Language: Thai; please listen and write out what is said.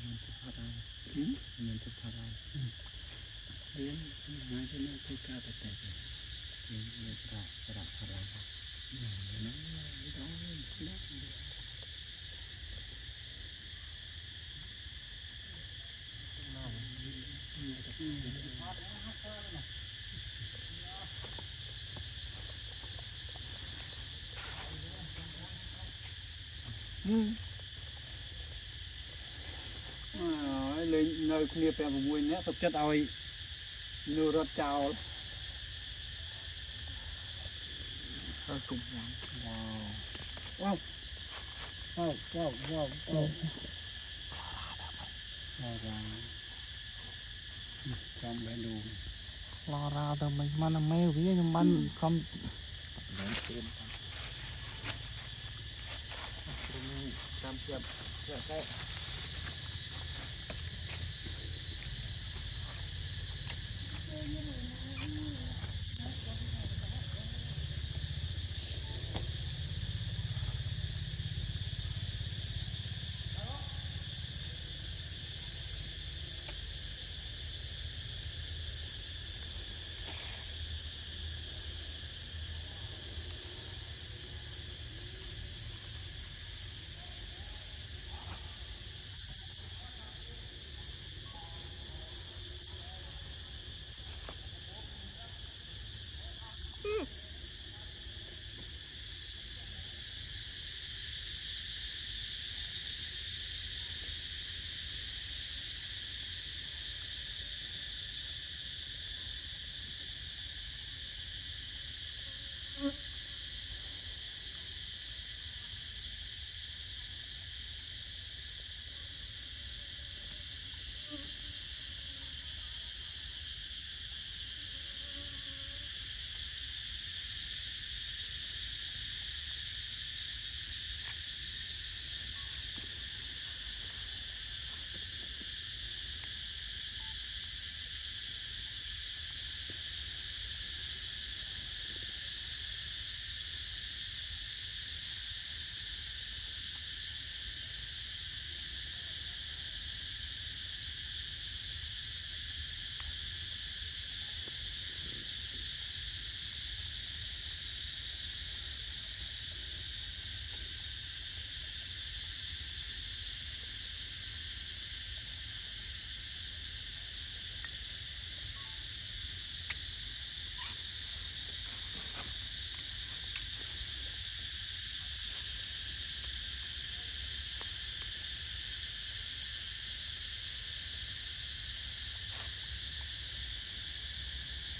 มันจะพารามันจะพาราเลี้ยงหาที่นั่นที่กาแต่เลี้ยงเลี้ยงกระพาราน้องน้องน้องเลยเนยเคลียร์ไปบุ้ยเนี่ยตกจัดเอานูรถเจ้าตุ่มว้าวว้าวว้าวว้าวว้าวว้าวว้าวจอมไปดูรอราแต่มันไม่วิ่งมันคำเหมือนเต็มตรงนี้ตามเกือบแค่